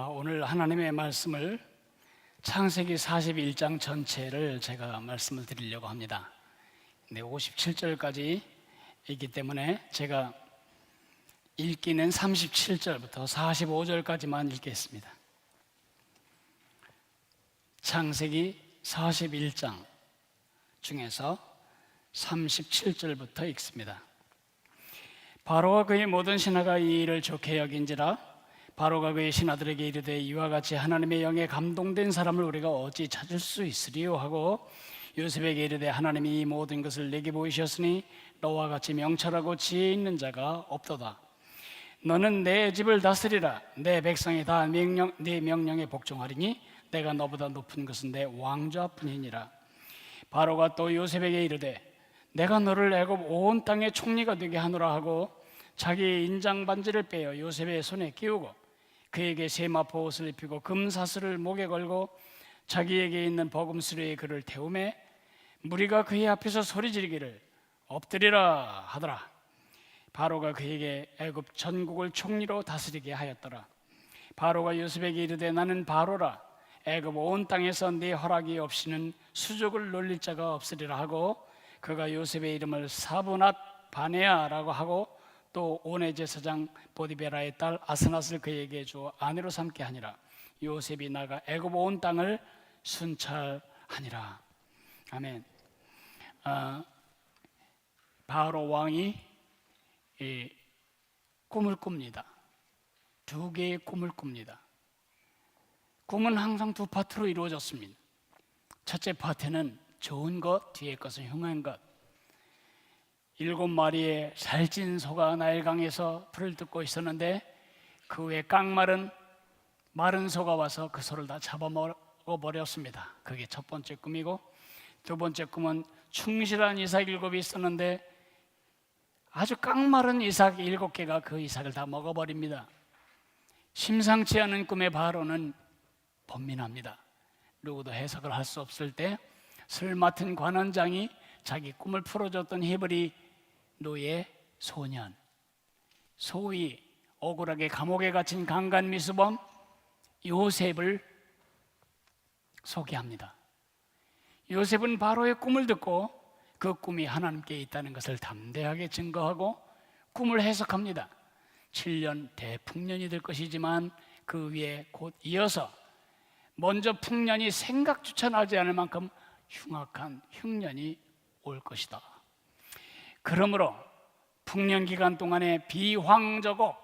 오늘 하나님의 말씀을 창세기 41장 전체를 제가 말씀을 드리려고 합니다. 57절까지 있기 때문에 제가 읽기는 37절부터 45절까지만 읽겠습니다. 창세기 41장 중에서 37절부터 읽습니다. 바로와 그의 모든 신하가 이 일을 좋게 여긴지라. 바로가 그의 신하들에게 이르되 이와 같이 하나님의 영에 감동된 사람을 우리가 어찌 찾을 수 있으리요 하고 요셉에게 이르되 하나님이 이 모든 것을 내게 보이셨으니 너와 같이 명철하고 지혜 있는 자가 없도다. 너는 내 집을 다스리라. 내 백성이 다 네 명령에 복종하리니 내가 너보다 높은 것은 내 왕좌뿐이니라. 바로가 또 요셉에게 이르되 내가 너를 애굽 온 땅의 총리가 되게 하노라 하고 자기의 인장 반지를 빼어 요셉의 손에 끼우고 그에게 세마포 옷을 입히고 금사슬을 목에 걸고 자기에게 있는 버금수레에 그를 태우매 무리가 그의 앞에서 소리 지르기를 엎드리라 하더라. 바로가 그에게 애굽 전국을 총리로 다스리게 하였더라. 바로가 요셉에게 이르되 나는 바로라. 애굽 온 땅에서 네 허락이 없이는 수족을 놀릴 자가 없으리라 하고 그가 요셉의 이름을 사브낫 바네아라고 하고 또 온의 제사장 보디베라의 딸 아스낫을 그에게 주어 아내로 삼게 하니라. 요셉이 나가 애굽 온 땅을 순찰하니라. 아멘. 바로 왕이 꿈을 꿉니다. 두 개의 꿈을 꿉니다. 꿈은 항상 두 파트로 이루어졌습니다. 첫째 파트는 좋은 것, 뒤에 것은 흉한 것. 7마리의 살찐 소가 나일강에서 풀을 뜯고 있었는데 그 후에 깡마른 마른 소가 와서 그 소를 다 잡아먹어버렸습니다. 그게 첫 번째 꿈이고, 두 번째 꿈은 충실한 이삭 7이 있었는데 아주 깡마른 이삭 7개가 그 이삭을 다 먹어버립니다. 심상치 않은 꿈의 바로는 번민합니다. 누구도 해석을 할 수 없을 때 술 맡은 관원장이 자기 꿈을 풀어줬던 히브리 노예 소년, 소위 억울하게 감옥에 갇힌 강간미수범 요셉을 소개합니다. 요셉은 바로의 꿈을 듣고 그 꿈이 하나님께 있다는 것을 담대하게 증거하고 꿈을 해석합니다. 7년 대풍년이 될 것이지만 그 위에 곧 이어서 먼저 풍년이 생각조차 나지 않을 만큼 흉악한 흉년이 올 것이다. 그러므로 풍년 기간 동안에 비황저곡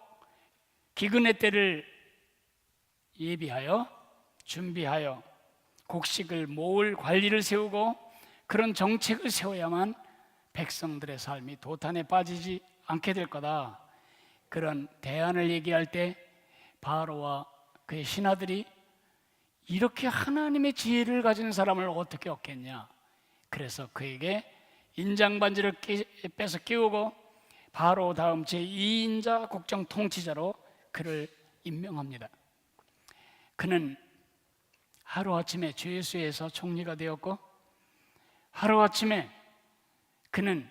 기근의 때를 예비하여 준비하여 곡식을 모을 관리를 세우고 그런 정책을 세워야만 백성들의 삶이 도탄에 빠지지 않게 될 거다. 그런 대안을 얘기할 때 바로와 그의 신하들이 이렇게 하나님의 지혜를 가진 사람을 어떻게 얻겠냐. 그래서 그에게 인장반지를 빼서 끼우고 바로 다음 제2인자 국정 통치자로 그를 임명합니다. 그는 하루아침에 죄수에서 총리가 되었고 하루아침에 그는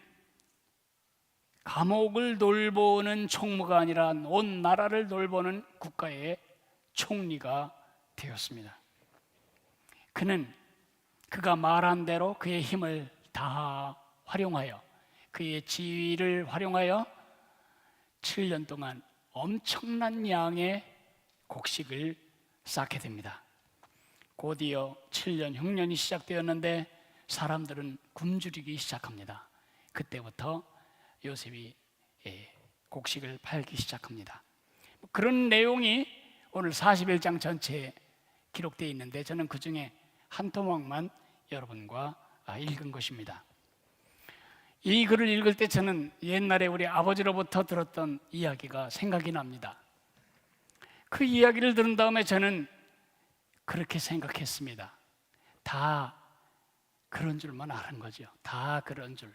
감옥을 돌보는 총무가 아니라 온 나라를 돌보는 국가의 총리가 되었습니다. 그는 그가 말한 대로 그의 힘을 다 활용하여 그의 지위를 활용하여 7년 동안 엄청난 양의 곡식을 쌓게 됩니다. 곧이어 7년 흉년이 시작되었는데 사람들은 굶주리기 시작합니다. 그때부터 요셉이 곡식을 팔기 시작합니다. 그런 내용이 오늘 41장 전체에 기록되어 있는데 저는 그 중에 한 토막만 여러분과 읽은 것입니다. 이 글을 읽을 때 저는 옛날에 우리 아버지로부터 들었던 이야기가 생각이 납니다. 그 이야기를 들은 다음에 저는 그렇게 생각했습니다. 다 그런 줄만 아는 거죠. 다 그런 줄.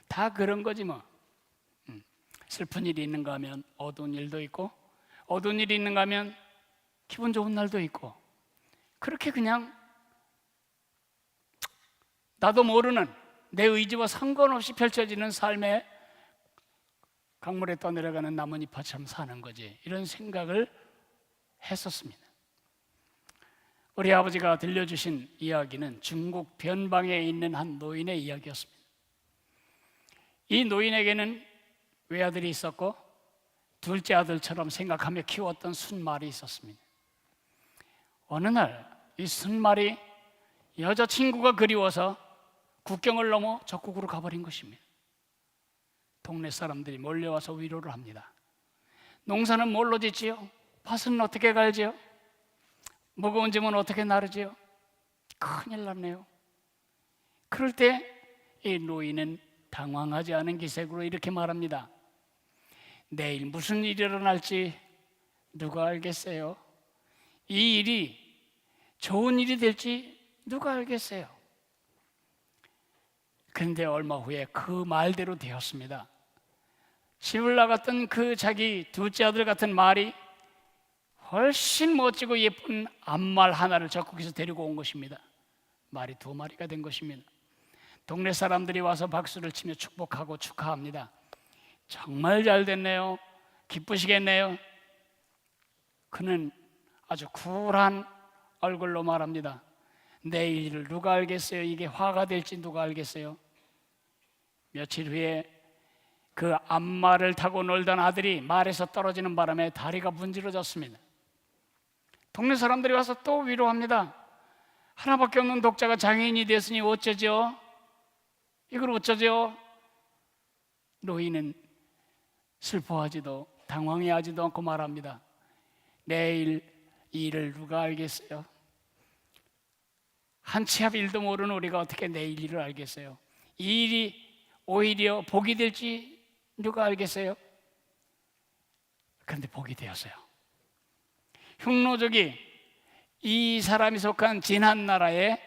다 그런 거지 뭐. 슬픈 일이 있는가 하면 어두운 일도 있고 어두운 일이 있는가 하면 기분 좋은 날도 있고 그렇게 그냥 나도 모르는 내 의지와 상관없이 펼쳐지는 삶에 강물에 떠내려가는 나뭇잎처럼 사는 거지 이런 생각을 했었습니다. 우리 아버지가 들려주신 이야기는 중국 변방에 있는 한 노인의 이야기였습니다. 이 노인에게는 외아들이 있었고 둘째 아들처럼 생각하며 키웠던 순말이 있었습니다. 어느 날 이 순말이 여자친구가 그리워서 국경을 넘어 적국으로 가버린 것입니다. 동네 사람들이 몰려와서 위로를 합니다. 농사는 뭘로 짓지요? 밭은 어떻게 갈지요? 무거운 짐은 어떻게 나르지요? 큰일 났네요. 그럴 때 이 노인은 당황하지 않은 기색으로 이렇게 말합니다. 내일 무슨 일이 일어날지 누가 알겠어요? 이 일이 좋은 일이 될지 누가 알겠어요? 그런데 얼마 후에 그 말대로 되었습니다. 집을 나갔던 그 자기 둘째 아들 같은 말이 훨씬 멋지고 예쁜 암말 하나를 적국에서 데리고 온 것입니다. 말이 2마리가 된 것입니다. 동네 사람들이 와서 박수를 치며 축복하고 축하합니다. 정말 잘 됐네요. 기쁘시겠네요. 그는 아주 쿨한 얼굴로 말합니다. 내일 일을 누가 알겠어요? 이게 화가 될지 누가 알겠어요? 며칠 후에 그 암말을 타고 놀던 아들이 말에서 떨어지는 바람에 다리가 문지러졌습니다. 동네 사람들이 와서 또 위로합니다. 하나밖에 없는 독자가 장애인이 됐으니 어쩌죠? 이걸 어쩌죠? 노인은 슬퍼하지도 당황해하지도 않고 말합니다. 내일 이 일을 누가 알겠어요? 한 치 앞 일도 모르는 우리가 어떻게 내일 일을 알겠어요? 이 일이 오히려 복이 될지 누가 알겠어요? 그런데 복이 되었어요. 흉노족이 이 사람이 속한 진한 나라에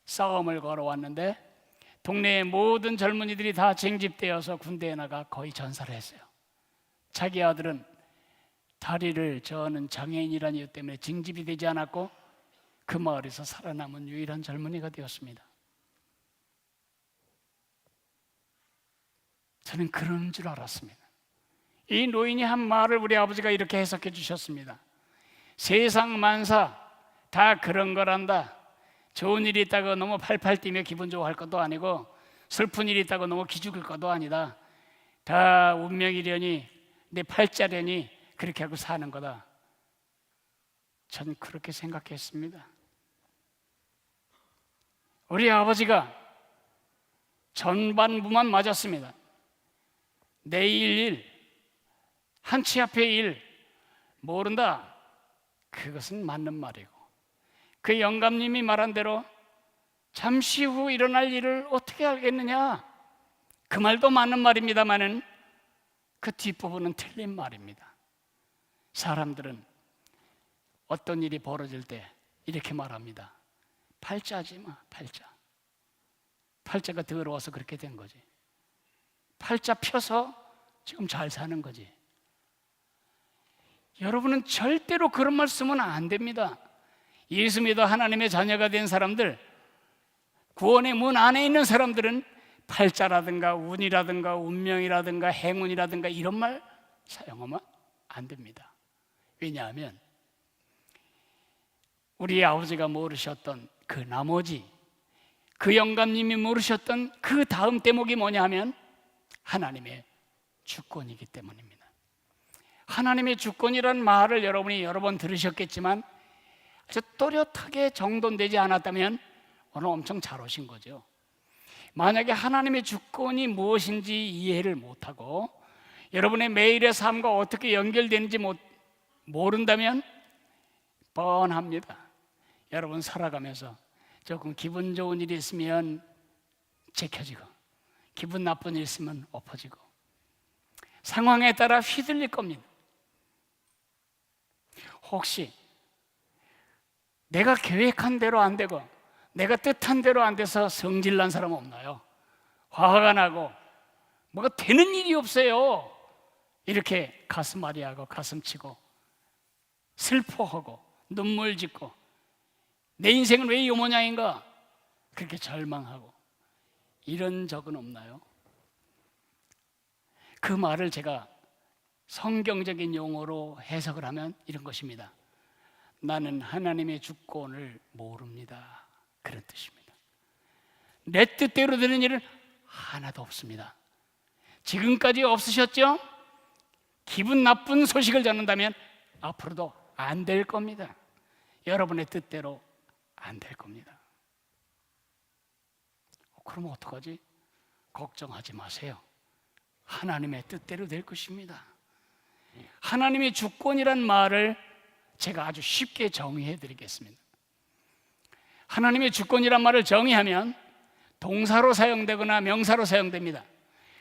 싸움을 걸어왔는데 동네의 모든 젊은이들이 다 쟁집되어서 군대에 나가 거의 전사를 했어요. 자기 아들은 다리를 저는 장애인이라는 이유 때문에 징집이 되지 않았고 그 마을에서 살아남은 유일한 젊은이가 되었습니다. 저는 그런 줄 알았습니다. 이 노인이 한 말을 우리 아버지가 이렇게 해석해 주셨습니다. 세상 만사 다 그런 거란다. 좋은 일이 있다고 너무 팔팔 뛰며 기분 좋아할 것도 아니고 슬픈 일이 있다고 너무 기죽을 것도 아니다. 다 운명이려니 내 팔자려니 그렇게 하고 사는 거다. 저는 그렇게 생각했습니다. 우리 아버지가 전반부만 맞았습니다. 내일 일, 한 치 앞의 일 모른다. 그것은 맞는 말이고 그 영감님이 말한 대로 잠시 후 일어날 일을 어떻게 알겠느냐, 그 말도 맞는 말입니다마는 그 뒷부분은 틀린 말입니다. 사람들은 어떤 일이 벌어질 때 이렇게 말합니다. 팔자지 마, 팔자. 팔자가 더러워서 그렇게 된 거지. 팔자 펴서 지금 잘 사는 거지. 여러분은 절대로 그런 말 쓰면 안 됩니다. 예수 믿어 하나님의 자녀가 된 사람들, 구원의 문 안에 있는 사람들은 팔자라든가 운이라든가 운명이라든가 행운이라든가 이런 말 사용하면 안 됩니다. 왜냐하면 우리 아버지가 모르셨던 그 나머지, 그 영감님이 모르셨던 그 다음 대목이 뭐냐 하면 하나님의 주권이기 때문입니다. 하나님의 주권이라는 말을 여러분이 여러 번 들으셨겠지만 아주 또렷하게 정돈되지 않았다면 오늘 엄청 잘 오신 거죠. 만약에 하나님의 주권이 무엇인지 이해를 못하고 여러분의 매일의 삶과 어떻게 연결되는지 모른다면 뻔합니다. 여러분 살아가면서 조금 기분 좋은 일이 있으면 제켜지고 기분 나쁜 일이 있으면 엎어지고 상황에 따라 휘둘릴 겁니다. 혹시 내가 계획한 대로 안 되고 내가 뜻한 대로 안 돼서 성질난 사람 없나요? 화가 나고 뭐가 되는 일이 없어요. 이렇게 가슴 아리하고 가슴 치고 슬퍼하고 눈물 짓고 내 인생은 왜 이 모양인가 그렇게 절망하고 이런 적은 없나요? 그 말을 제가 성경적인 용어로 해석을 하면 이런 것입니다. 나는 하나님의 주권을 모릅니다. 그런 뜻입니다. 내 뜻대로 되는 일은 하나도 없습니다. 지금까지 없으셨죠? 기분 나쁜 소식을 전한다면 앞으로도 안 될 겁니다. 여러분의 뜻대로 안 될 겁니다. 그러면 어떡하지? 걱정하지 마세요. 하나님의 뜻대로 될 것입니다. 하나님의 주권이란 말을 제가 아주 쉽게 정의해 드리겠습니다. 하나님의 주권이란 말을 정의하면 동사로 사용되거나 명사로 사용됩니다.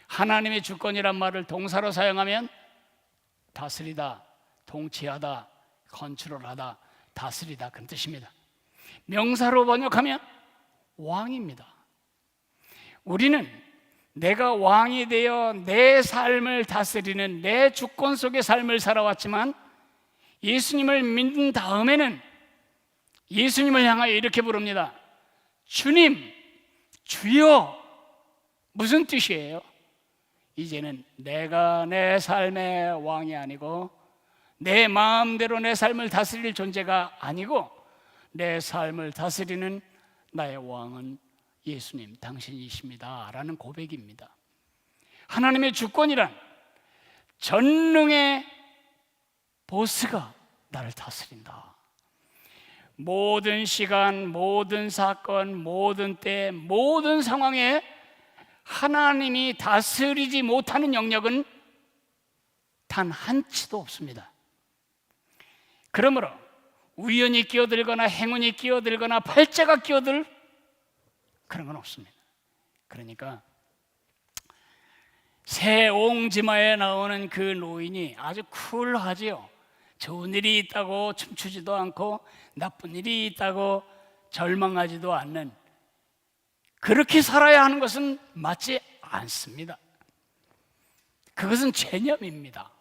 하나님의 주권이란 말을 동사로 사용하면 다스리다, 통치하다, 컨트롤하다, 다스리다 그런 뜻입니다. 명사로 번역하면 왕입니다. 우리는 내가 왕이 되어 내 삶을 다스리는 내 주권 속의 삶을 살아왔지만 예수님을 믿는 다음에는 예수님을 향하여 이렇게 부릅니다. 주님, 주여. 무슨 뜻이에요? 이제는 내가 내 삶의 왕이 아니고 내 마음대로 내 삶을 다스릴 존재가 아니고 내 삶을 다스리는 나의 왕은 예수님 당신이십니다 라는 고백입니다. 하나님의 주권이란 전능의 보스가 나를 다스린다. 모든 시간, 모든 사건, 모든 때, 모든 상황에 하나님이 다스리지 못하는 영역은 단 한치도 없습니다. 그러므로 우연히 끼어들거나 행운이 끼어들거나 팔자가 끼어들 그런 건 없습니다. 그러니까 새 옹지마에 나오는 그 노인이 아주 쿨하지요. 좋은 일이 있다고 춤추지도 않고 나쁜 일이 있다고 절망하지도 않는, 그렇게 살아야 하는 것은 맞지 않습니다. 그것은 체념입니다.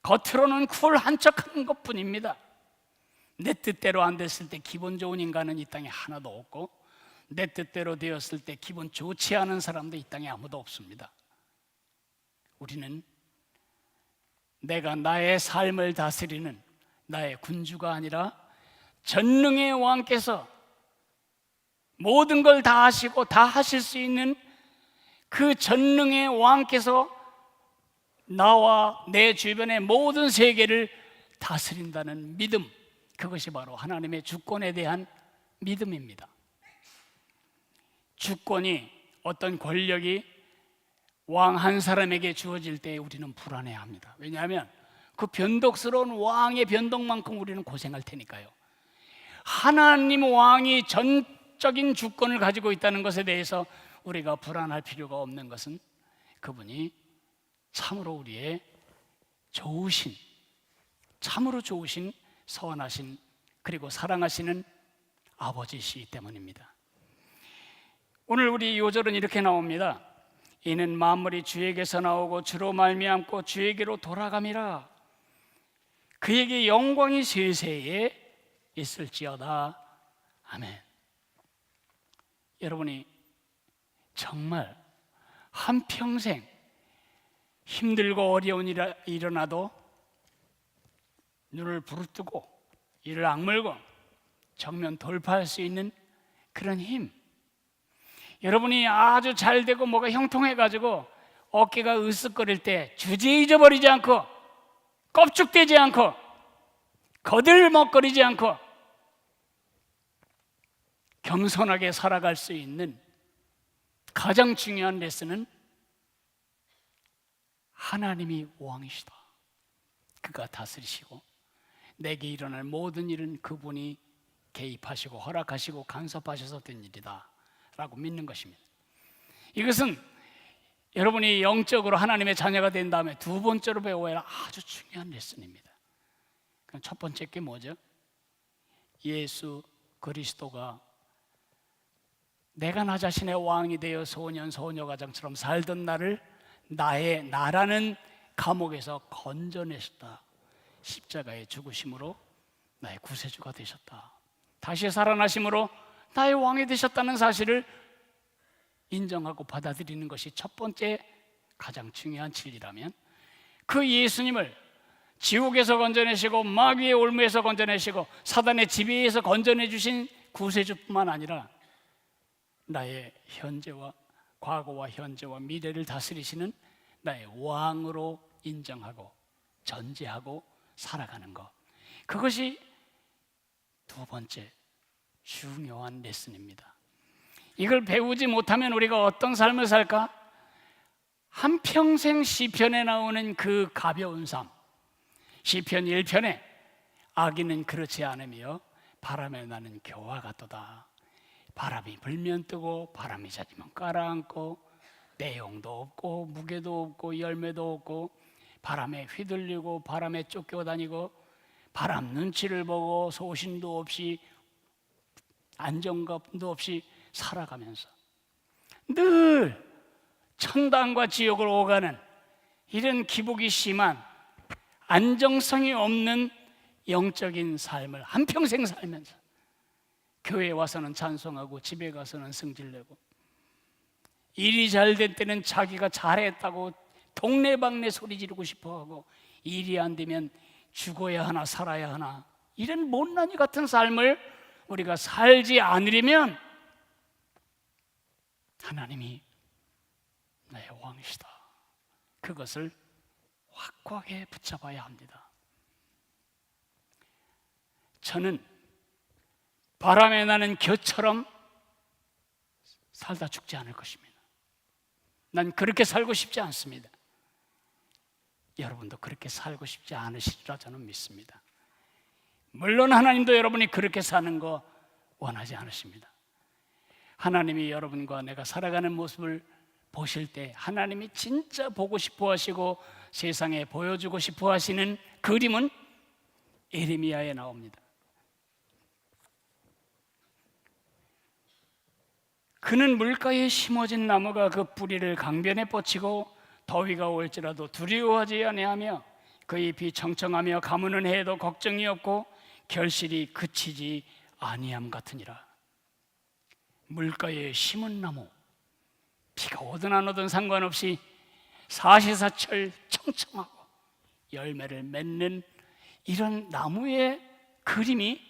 겉으로는 쿨한 척하는 것뿐입니다. 내 뜻대로 안 됐을 때 기분 좋은 인간은 이 땅에 하나도 없고 내 뜻대로 되었을 때 기분 좋지 않은 사람도 이 땅에 아무도 없습니다. 우리는 내가 나의 삶을 다스리는 나의 군주가 아니라 전능의 왕께서 모든 걸 다 하시고 다 하실 수 있는 그 전능의 왕께서 나와 내 주변의 모든 세계를 다스린다는 믿음, 그것이 바로 하나님의 주권에 대한 믿음입니다. 주권이, 어떤 권력이 왕 한 사람에게 주어질 때 우리는 불안해합니다. 왜냐하면 그 변덕스러운 왕의 변덕만큼 우리는 고생할 테니까요. 하나님 왕이 전적인 주권을 가지고 있다는 것에 대해서 우리가 불안할 필요가 없는 것은 그분이 참으로 우리의 좋으신, 참으로 좋으신, 선하신, 그리고 사랑하시는 아버지시기 때문입니다. 오늘 우리 요절은 이렇게 나옵니다. 이는 만물이 주에게서 나오고 주로 말미암고 주에게로 돌아감이라. 그에게 영광이 세세에 있을지어다. 아멘. 여러분이 정말 한평생 힘들고 어려운 일이 일어나도 눈을 부릅뜨고 이를 악물고 정면 돌파할 수 있는 그런 힘, 여러분이 아주 잘 되고 뭐가 형통해가지고 어깨가 으쓱거릴 때 주제 잊어버리지 않고 껍죽대지 않고 거들먹거리지 않고 겸손하게 살아갈 수 있는 가장 중요한 레슨은 하나님이 왕이시다. 그가 다스리시고 내게 일어날 모든 일은 그분이 개입하시고 허락하시고 간섭하셔서 된 일이다 라고 믿는 것입니다. 이것은 여러분이 영적으로 하나님의 자녀가 된 다음에 두 번째로 배워야 할 아주 중요한 레슨입니다. 그럼 첫 번째 게 뭐죠? 예수 그리스도가 내가 나 자신의 왕이 되어 소년 소녀가장처럼 살던 나를 나라는 감옥에서 건져내셨다. 십자가의 죽으심으로 나의 구세주가 되셨다. 다시 살아나심으로 나의 왕이 되셨다는 사실을 인정하고 받아들이는 것이 첫 번째 가장 중요한 진리라면, 그 예수님을 지옥에서 건져내시고 마귀의 올무에서 건져내시고 사단의 지배에서 건져내 주신 구세주뿐만 아니라 나의 현재와 과거와 현재와 미래를 다스리시는 나의 왕으로 인정하고 전제하고 살아가는 것, 그것이 두 번째 중요한 레슨입니다. 이걸 배우지 못하면 우리가 어떤 삶을 살까? 한평생 시편에 나오는 그 가벼운 삶, 시편 1편에 악인은 그렇지 않으며 바람에 나는 겨와 같도다. 바람이 불면 뜨고 바람이 잦으면 깔아앉고 내용도 없고 무게도 없고 열매도 없고 바람에 휘둘리고 바람에 쫓겨다니고 바람 눈치를 보고 소신도 없이 안정감도 없이 살아가면서 늘 천당과 지옥을 오가는 이런 기복이 심한 안정성이 없는 영적인 삶을 한평생 살면서 교회에 와서는 찬송하고 집에 가서는 승질내고 일이 잘 될 때는 자기가 잘했다고 동네방네 소리 지르고 싶어하고 일이 안 되면 죽어야 하나 살아야 하나, 이런 못난이 같은 삶을 우리가 살지 않으려면 하나님이 나의 왕이시다, 그것을 확고하게 붙잡아야 합니다. 저는 바람에 나는 겨처럼 살다 죽지 않을 것입니다. 난 그렇게 살고 싶지 않습니다. 여러분도 그렇게 살고 싶지 않으시리라 저는 믿습니다. 물론 하나님도 여러분이 그렇게 사는 거 원하지 않으십니다. 하나님이 여러분과 내가 살아가는 모습을 보실 때 하나님이 진짜 보고 싶어 하시고 세상에 보여주고 싶어 하시는 그림은 예레미야에 나옵니다. 그는 물가에 심어진 나무가 그 뿌리를 강변에 뻗치고 더위가 올지라도 두려워하지 아니하며 그 잎이 청청하며 가무는 해도 걱정이 없고 결실이 그치지 아니함 같으니라. 물가에 심은 나무, 비가 오든 안 오든 상관없이 사시사철 청청하고 열매를 맺는 이런 나무의 그림이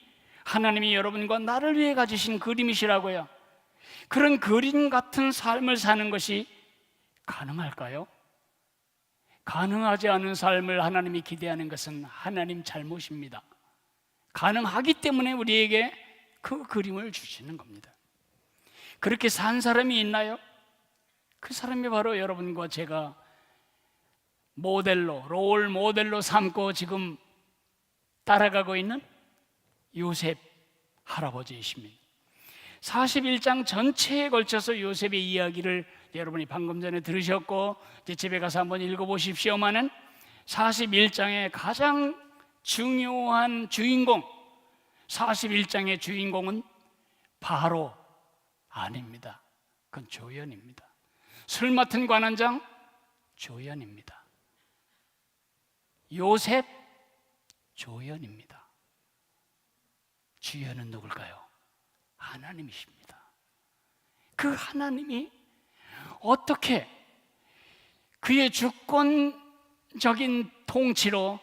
하나님이 여러분과 나를 위해 가지신 그림이시라고요. 그런 그림 같은 삶을 사는 것이 가능할까요? 가능하지 않은 삶을 하나님이 기대하는 것은 하나님 잘못입니다. 가능하기 때문에 우리에게 그 그림을 주시는 겁니다. 그렇게 산 사람이 있나요? 그 사람이 바로 여러분과 제가 모델로, 롤 모델로 삼고 지금 따라가고 있는 요셉 할아버지이십니다. 41장 전체에 걸쳐서 요셉의 이야기를 여러분이 방금 전에 들으셨고 이제 집에 가서 한번 읽어보십시오만은 41장의 가장 중요한 주인공, 41장의 주인공은 바로 아닙니다. 그건 조연입니다. 술 맡은 관원장 조연입니다. 요셉 조연입니다. 주연은 누굴까요? 하나님이십니다. 그 하나님이 어떻게 그의 주권적인 통치로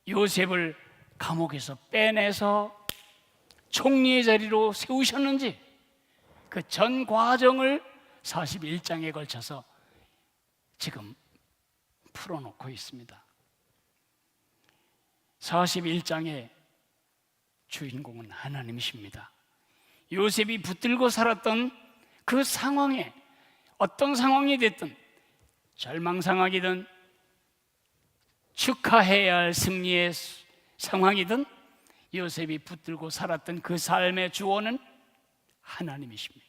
요셉을 감옥에서 빼내서 총리의 자리로 세우셨는지 그 전 과정을 41장에 걸쳐서 지금 풀어놓고 있습니다. 41장의 주인공은 하나님이십니다. 요셉이 붙들고 살았던 그 상황에 어떤 상황이 됐든 절망 상황이든 축하해야 할 승리의 상황이든 요셉이 붙들고 살았던 그 삶의 주원은 하나님이십니다.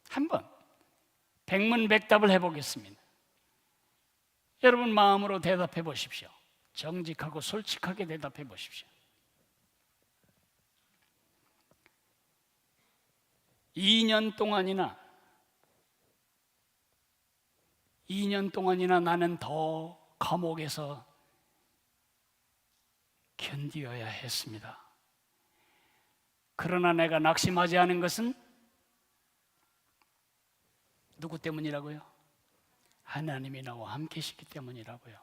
한번 백문백답을 해보겠습니다. 여러분 마음으로 대답해 보십시오. 정직하고 솔직하게 대답해 보십시오. 2년 동안이나 나는 더 감옥에서 견디어야 했습니다. 그러나 내가 낙심하지 않은 것은 누구 때문이라고요? 하나님이 나와 함께 계시기 때문이라고요.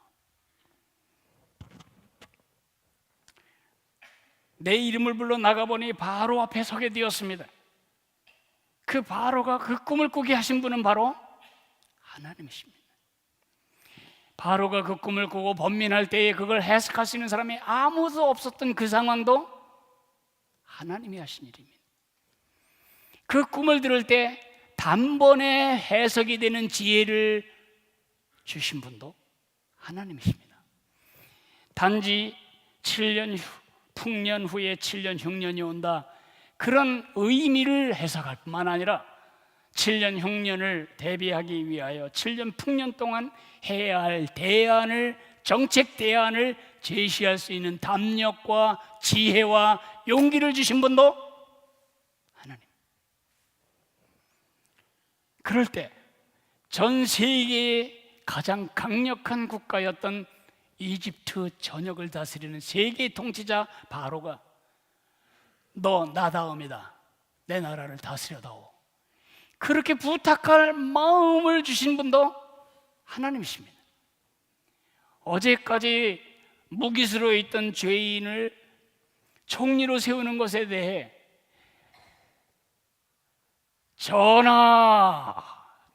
내 이름을 불러 나가보니 바로 앞에 서게 되었습니다. 그 바로가 그 꿈을 꾸게 하신 분은 바로 하나님이십니다. 바로가 그 꿈을 꾸고 번민할 때에 그걸 해석할 수 있는 사람이 아무도 없었던 그 상황도 하나님이 하신 일입니다. 그 꿈을 들을 때 단번에 해석이 되는 지혜를 주신 분도 하나님이십니다. 단지 7년 풍년 후에 7년 흉년이 온다, 그런 의미를 해석할 뿐만 아니라 7년 흉년을 대비하기 위하여 7년 풍년 동안 해야 할 대안을, 정책 대안을 제시할 수 있는 담력과 지혜와 용기를 주신 분도 하나님. 그럴 때 전 세계의 가장 강력한 국가였던 이집트 전역을 다스리는 세계 통치자 바로가 너 나다움이다, 내 나라를 다스려다오, 그렇게 부탁할 마음을 주신 분도 하나님이십니다. 어제까지 무기수로 있던 죄인을 총리로 세우는 것에 대해 전하,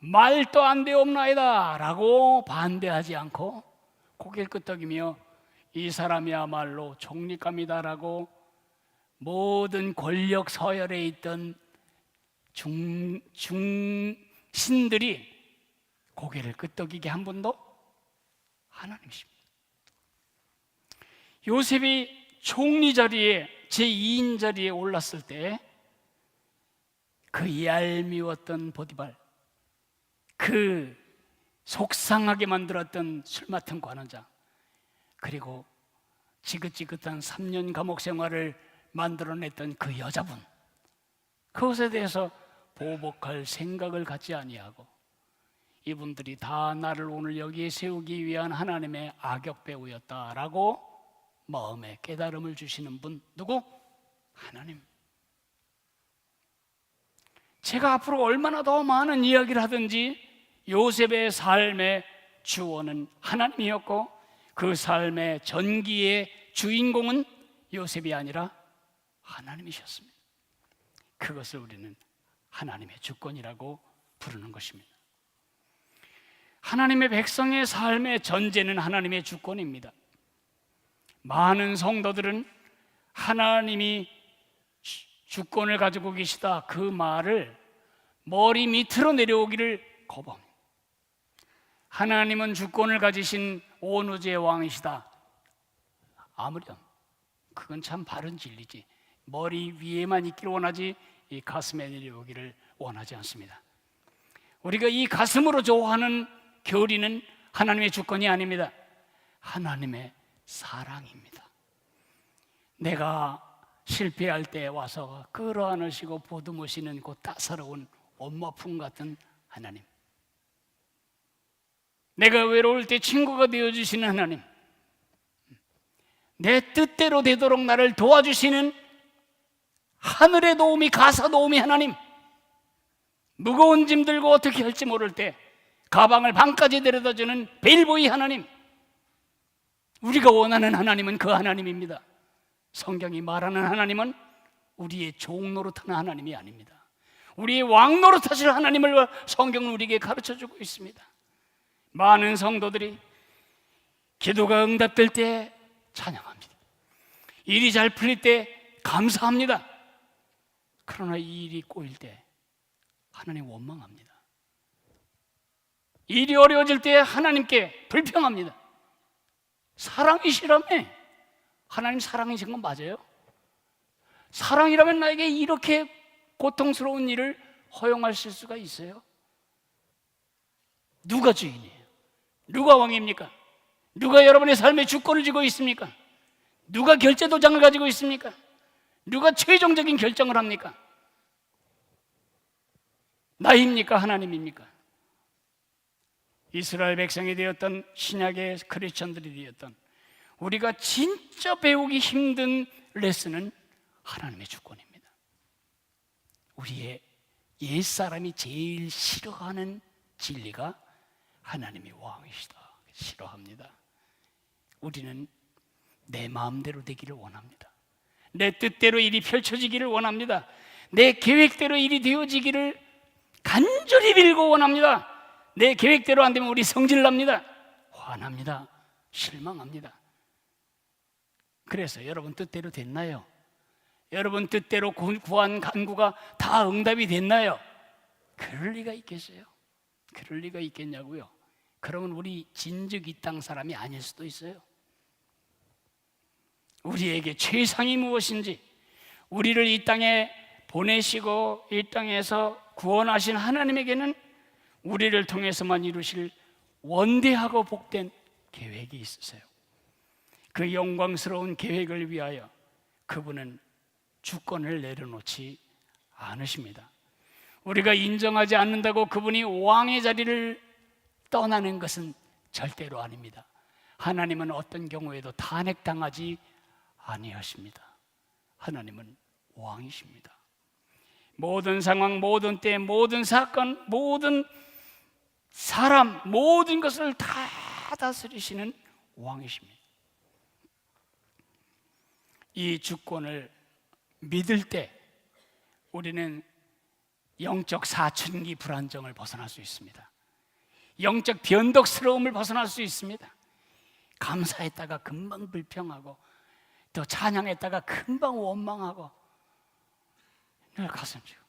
말도 안 되옵나이다 라고 반대하지 않고 고개를 끄덕이며 이 사람이야말로 총리감이다라고 모든 권력 서열에 있던 중신들이 고개를 끄덕이게 한 분도 하나님이십니다. 요셉이 총리 자리에, 제2인 자리에 올랐을 때 그 얄미웠던 보디발, 그 속상하게 만들었던 술 맡은 관원장, 그리고 지긋지긋한 3년 감옥 생활을 만들어냈던 그 여자분, 그것에 대해서 보복할 생각을 갖지 아니하고 이분들이 다 나를 오늘 여기에 세우기 위한 하나님의 악역배우였다라고 마음에 깨달음을 주시는 분, 누구? 하나님. 제가 앞으로 얼마나 더 많은 이야기를 하든지 요셉의 삶의 주원은 하나님이었고 그 삶의 전기의 주인공은 요셉이 아니라 하나님이셨습니다. 그것을 우리는 하나님의 주권이라고 부르는 것입니다. 하나님의 백성의 삶의 전제는 하나님의 주권입니다. 많은 성도들은 하나님이 주권을 가지고 계시다, 그 말을 머리 밑으로 내려오기를 거부합니다. 하나님은 주권을 가지신 온 우주의 왕이시다, 아무렴, 그건 참 바른 진리지, 머리 위에만 있기를 원하지 이 가슴에 내려오기를 원하지 않습니다. 우리가 이 가슴으로 좋아하는 교리는 하나님의 주권이 아닙니다. 하나님의 사랑입니다. 내가 실패할 때 와서 끌어안으시고 보듬으시는 그 따사로운 엄마품 같은 하나님, 내가 외로울 때 친구가 되어주시는 하나님, 내 뜻대로 되도록 나를 도와주시는 하늘의 도우미, 가사 도우미 하나님, 무거운 짐 들고 어떻게 할지 모를 때 가방을 방까지 데려다주는 벨보이 하나님, 우리가 원하는 하나님은 그 하나님입니다. 성경이 말하는 하나님은 우리의 종 노릇하는 하나님이 아닙니다. 우리의 왕 노릇하실 하나님을 성경은 우리에게 가르쳐주고 있습니다. 많은 성도들이 기도가 응답될 때 찬양합니다. 일이 잘 풀릴 때 감사합니다. 그러나 이 일이 꼬일 때 하나님 원망합니다. 일이 어려워질 때 하나님께 불평합니다. 사랑이시라며. 하나님 사랑이신 건 맞아요? 사랑이라면 나에게 이렇게 고통스러운 일을 허용하실 수가 있어요? 누가 주인이에요? 누가 왕입니까? 누가 여러분의 삶의 주권을 쥐고 있습니까? 누가 결제 도장을 가지고 있습니까? 누가 최종적인 결정을 합니까? 나입니까? 하나님입니까? 이스라엘 백성이 되었던 신약의 크리스천들이 되었던 우리가 진짜 배우기 힘든 레슨은 하나님의 주권입니다. 우리의 옛사람이 제일 싫어하는 진리가 하나님이 왕이시다, 싫어합니다. 우리는 내 마음대로 되기를 원합니다. 내 뜻대로 일이 펼쳐지기를 원합니다. 내 계획대로 일이 되어지기를 간절히 빌고 원합니다. 내 계획대로 안 되면 우리 성질납니다. 화납니다. 실망합니다. 그래서 여러분 뜻대로 됐나요? 여러분 뜻대로 구한 간구가 다 응답이 됐나요? 그럴 리가 있겠어요? 그럴 리가 있겠냐고요? 그러면 우리 진즉 이 땅 사람이 아닐 수도 있어요. 우리에게 최상이 무엇인지, 우리를 이 땅에 보내시고 이 땅에서 구원하신 하나님에게는 우리를 통해서만 이루실 원대하고 복된 계획이 있으세요. 그 영광스러운 계획을 위하여 그분은 주권을 내려놓지 않으십니다. 우리가 인정하지 않는다고 그분이 왕의 자리를 떠나는 것은 절대로 아닙니다. 하나님은 어떤 경우에도 탄핵당하지 아니하십니다. 하나님은 왕이십니다. 모든 상황, 모든 때, 모든 사건, 모든 사람, 모든 것을 다 다스리시는 왕이십니다. 이 주권을 믿을 때 우리는 영적 사춘기 불안정을 벗어날 수 있습니다. 영적 변덕스러움을 벗어날 수 있습니다. 감사했다가 금방 불평하고, 또 찬양했다가 금방 원망하고, 늘 가슴 쥐고,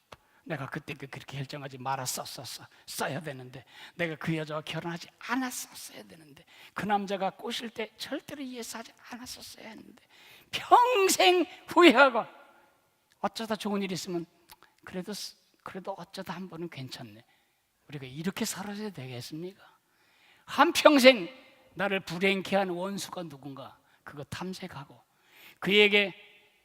내가 그때 그렇게 결정하지 말았어야 되는데, 내가 그 여자와 결혼하지 않았었어야 되는데, 그 남자가 꼬실 때 절대로 이해하지 않았었어야 했는데, 평생 후회하고, 어쩌다 좋은 일 있으면 그래도 어쩌다 한 번은 괜찮네. 우리가 이렇게 살아야 되겠습니까? 한평생 나를 불행케 한 원수가 누군가, 그거 탐색하고 그에게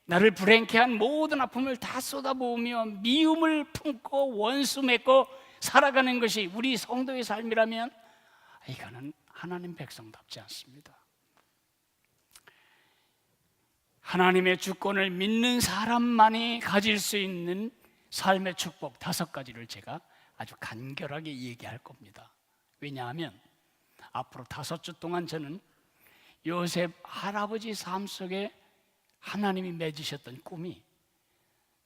나를 불행케 한 모든 아픔을 다 쏟아부으며 미움을 품고 원수 맺고 살아가는 것이 우리 성도의 삶이라면 이거는 하나님 백성답지 않습니다. 하나님의 주권을 믿는 사람만이 가질 수 있는 삶의 축복 5가지를 제가 아주 간결하게 얘기할 겁니다. 왜냐하면 앞으로 5주 동안 저는 요셉 할아버지 삶 속에 하나님이 맺으셨던 꿈이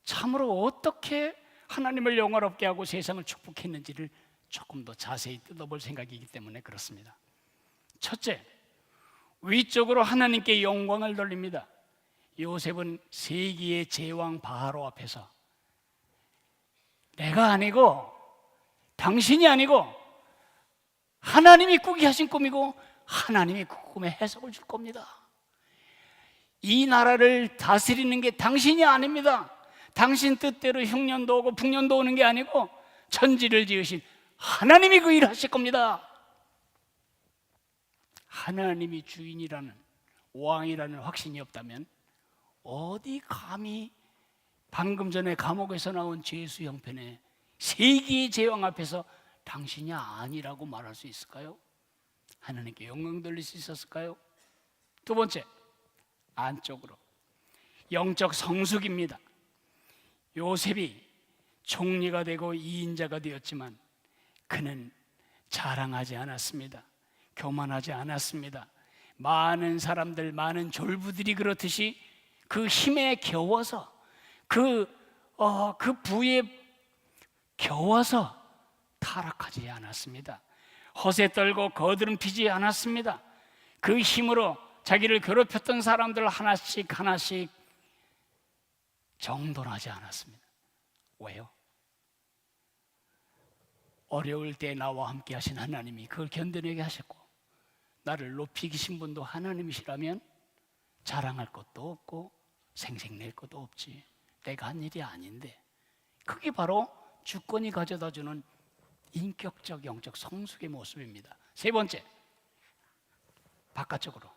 참으로 어떻게 하나님을 영화롭게 하고 세상을 축복했는지를 조금 더 자세히 뜯어볼 생각이기 때문에 그렇습니다. 첫째, 위쪽으로 하나님께 영광을 돌립니다. 요셉은 세기의 제왕 바로 앞에서 내가 아니고 당신이 아니고 하나님이 꾸게 하신 꿈이고 하나님이 그 꿈의 해석을 줄 겁니다. 이 나라를 다스리는 게 당신이 아닙니다. 당신 뜻대로 흉년도 오고 풍년도 오는 게 아니고 천지를 지으신 하나님이 그 일을 하실 겁니다. 하나님이 주인이라는, 왕이라는 확신이 없다면 어디 감히 방금 전에 감옥에서 나온 죄수 형편에 세기의 제왕 앞에서 당신이 아니라고 말할 수 있을까요? 하나님께 영광 돌릴 수 있었을까요? 두 번째, 안쪽으로 영적 성숙입니다. 요셉이 총리가 되고 2인자가 되었지만 그는 자랑하지 않았습니다. 교만하지 않았습니다. 많은 사람들, 많은 졸부들이 그렇듯이 그 힘에 겨워서 그 부에 겨워서 타락하지 않았습니다. 허세 떨고 거드름 피지 않았습니다. 그 힘으로 자기를 괴롭혔던 사람들을 하나씩 정돈하지 않았습니다. 왜요? 어려울 때 나와 함께 하신 하나님이 그걸 견뎌내게 하셨고, 나를 높이 계신 분도 하나님이시라면 자랑할 것도 없고 생색낼 것도 없지. 내가 한 일이 아닌데. 그게 바로 주권이 가져다주는 인격적 영적 성숙의 모습입니다. 세 번째, 바깥쪽으로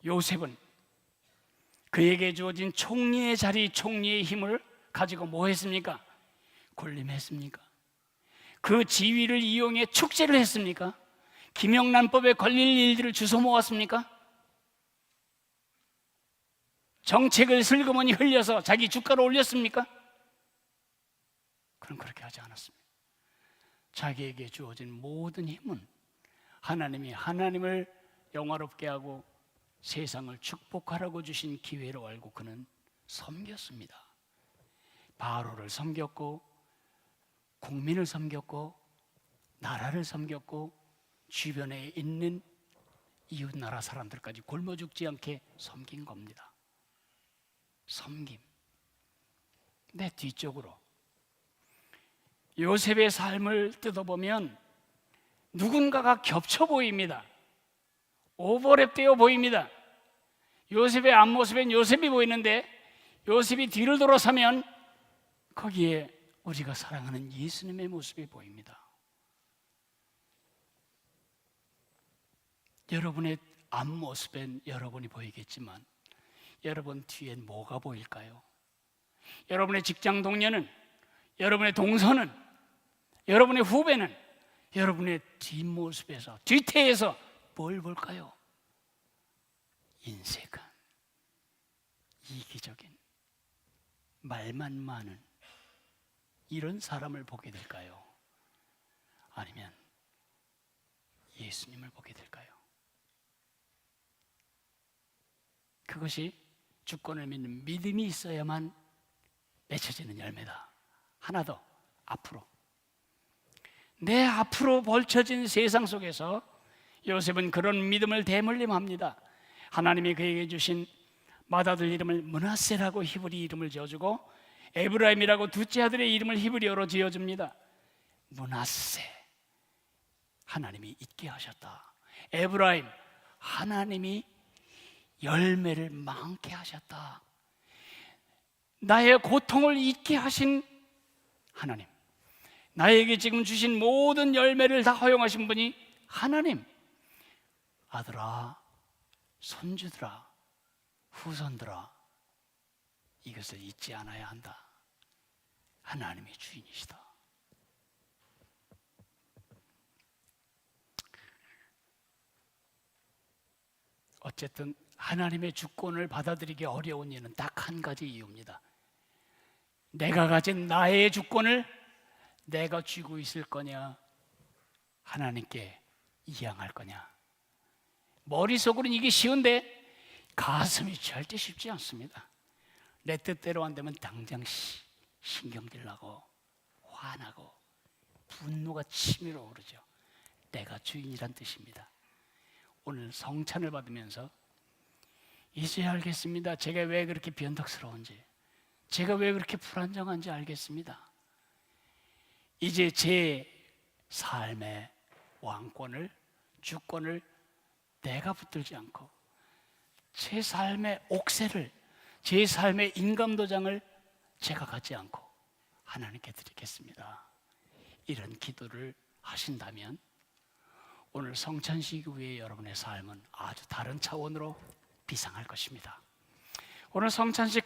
요셉은 그에게 주어진 총리의 자리, 총리의 힘을 가지고 뭐 했습니까? 군림했습니까? 그 지위를 이용해 축제를 했습니까? 김영란법에 걸릴 일들을 주워 모았습니까? 정책을 슬그머니 흘려서 자기 주가를 올렸습니까? 그럼 그렇게 하지 않았습니다. 자기에게 주어진 모든 힘은 하나님이 하나님을 영화롭게 하고 세상을 축복하라고 주신 기회로 알고 그는 섬겼습니다. 바로를 섬겼고, 국민을 섬겼고, 나라를 섬겼고, 주변에 있는 이웃나라 사람들까지 굶어 죽지 않게 섬긴 겁니다. 섬김. 내 뒤쪽으로 요셉의 삶을 뜯어보면 누군가가 겹쳐 보입니다. 오버랩되어 보입니다. 요셉의 앞모습엔 요셉이 보이는데 요셉이 뒤를 돌아서면 거기에 우리가 사랑하는 예수님의 모습이 보입니다. 여러분의 앞모습엔 여러분이 보이겠지만 여러분 뒤엔 뭐가 보일까요? 여러분의 직장 동료는, 여러분의 동서는, 여러분의 후배는 여러분의 뒷모습에서, 뒤태에서 뭘 볼까요? 인색한, 이기적인, 말만 많은 이런 사람을 보게 될까요? 아니면 예수님을 보게 될까요? 그것이 주권을 믿는 믿음이 있어야만 맺혀지는 열매다. 하나 더, 앞으로. 내 앞으로 벌쳐진 세상 속에서 요셉은 그런 믿음을 대물림합니다. 하나님이 그에게 주신 맏아들 이름을 므낫세라고 히브리 이름을 지어주고 에브라임이라고 둘째 아들의 이름을 히브리어로 지어줍니다. 므낫세, 하나님이 있게 하셨다. 에브라임, 하나님이 열매를 많게 하셨다. 나의 고통을 잊게 하신 하나님, 나에게 지금 주신 모든 열매를 다 허용하신 분이 하나님. 아들아, 손주들아, 후손들아, 이것을 잊지 않아야 한다. 하나님이 주인이시다. 어쨌든 하나님의 주권을 받아들이기 어려운 이유는 딱 한 가지 이유입니다. 내가 가진 나의 주권을 내가 쥐고 있을 거냐, 하나님께 이양할 거냐. 머릿속으로는 이게 쉬운데 가슴이 절대 쉽지 않습니다. 내 뜻대로 안 되면 당장 신경질 나고 화나고 분노가 치밀어 오르죠. 내가 주인이란 뜻입니다. 오늘 성찬을 받으면서 이제 알겠습니다. 제가 왜 그렇게 변덕스러운지, 제가 왜 그렇게 불안정한지 알겠습니다. 이제 제 삶의 왕권을, 주권을 내가 붙들지 않고 제 삶의 옥새를, 제 삶의 인감도장을 제가 갖지 않고 하나님께 드리겠습니다. 이런 기도를 하신다면 오늘 성찬식 이후에 여러분의 삶은 아주 다른 차원으로 비상할 것입니다. 오늘 성찬식